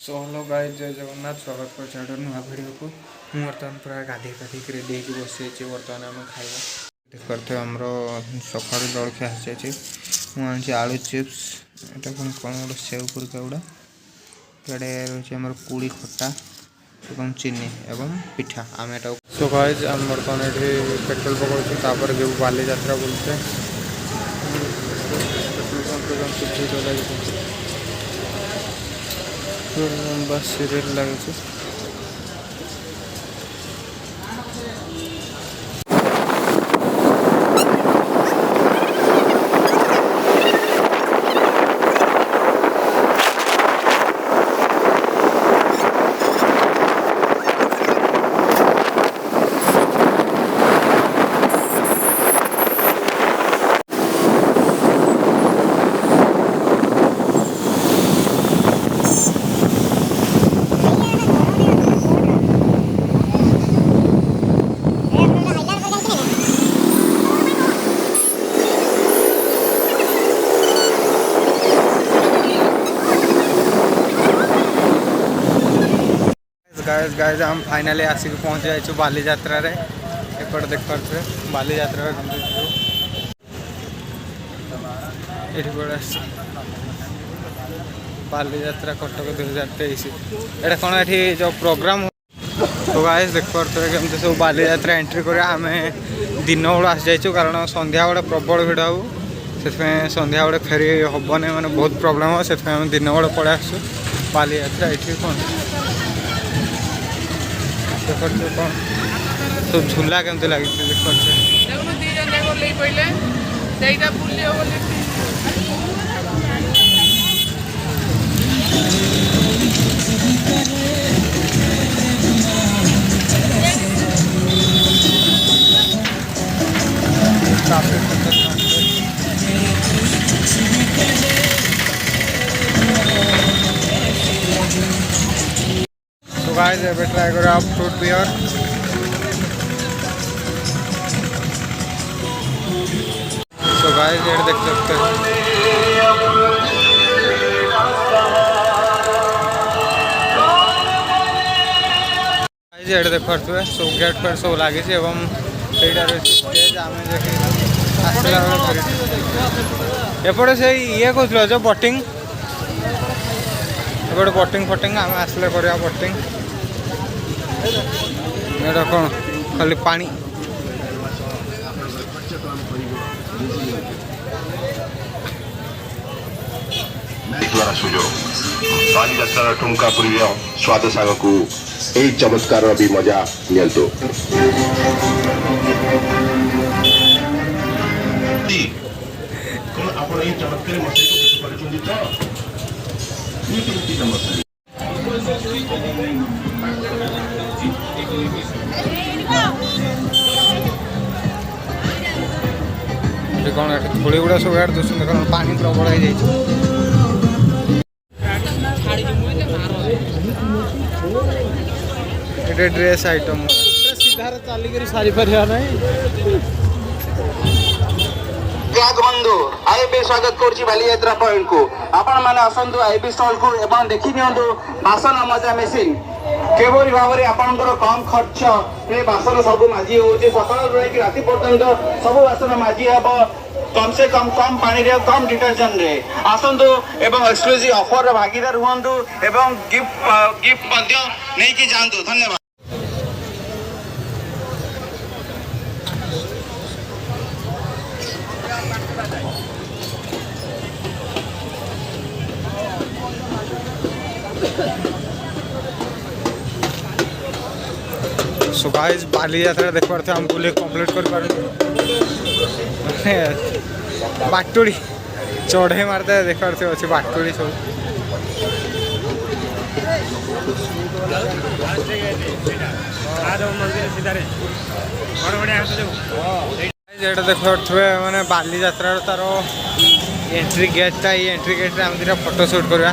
So hello guys, जय जगन्नाथ। स्वागत कर चार नुआ भिडियो को। मुझे बर्तमान पूरा गाधे गाधे रेडी हो बस बर्तमान आम खाଇବା करते आमर सका जलखिया आसी मुझे आलू चिप्स एटा पुणी कौन गोटे सेव पुरिका गुड़ा इे रही आम पुड़ी खटा एवं चीनी एवं पिठा आम एटा। सो गाइस आम बर्तमान ये पेट्रोल पकाऊँ जो बालीजात्रा बोलते पेट्रोल पंप लंबा सीरियल लगे। गाइस हम फाइनाली आसिक पहुँच जाइए बालीजात्रा रे। एपट देख पारे बालीजात्रा बालीजात्रा कटक 2023 एटा कौन ये जो प्रोग्राम। तो गाइस देख पारे केमती सब बालीजात्रा एंट्री कर आम दिन बेला आसी जाइए कारण संध्या बेले प्रबल भिड़ हो से संध्या बेले फेरी हेनी मैंने बहुत प्रोब्लेम हो से दिन बेले पलि आसू बालीजात्रा ये कौन कौन तो झूला केमती लगी गाइस एबे ट्राई करो आप फ्रूट बियर। तो गाइस ये देख सकते हैं ये देख पारे सब गेट फेट सब लगी एवं स्टेज आम आसला एपटे से ये कहते जो बोटिंग एपटे बोटिंग फटिंग आम आसले कर बोटिंग एटा कौन खाली पानी सुजोग बालीजात्रा ठुमका पूर्व स्वाद साग को यही चमत्कार भी मजा नियंतु। कौन थोड़ी गुड़ा सब यार दूसरे देखो पानी प्रबल हो जाए। ड्रेस आइटम सीधार चलिक सारी पारिया बंधु आईबी स्वागत कर बालीजात्रा पॉइंट को आपण मैंने आसतु आईबी स्टॉल को एवं देखी नियंतु बासन मजा मेसीन केवल भाव में आपंकर कम खर्च बासन सब माजी हो सका राति पर्यटन सब बासन माजी हम कम से कम पानी रे कम डिटर्जेंट रे आसतु एवं एक्सक्लूसिव ऑफर भागीदार हुंतु एवं गिफ्ट नहीं कि जानतु। धन्यवाद। सो गाइस बालीजात्रा देख पारे हम बुले कंप्लीट कर बाटुड़ी चढ़े मारते देख पारे अच्छे बाटुड़ी सब देख पारे मैंने बालीजात्रा तार एंट्री गेटा ये एंट्री गेट आम 2 फोटो शूट करवा।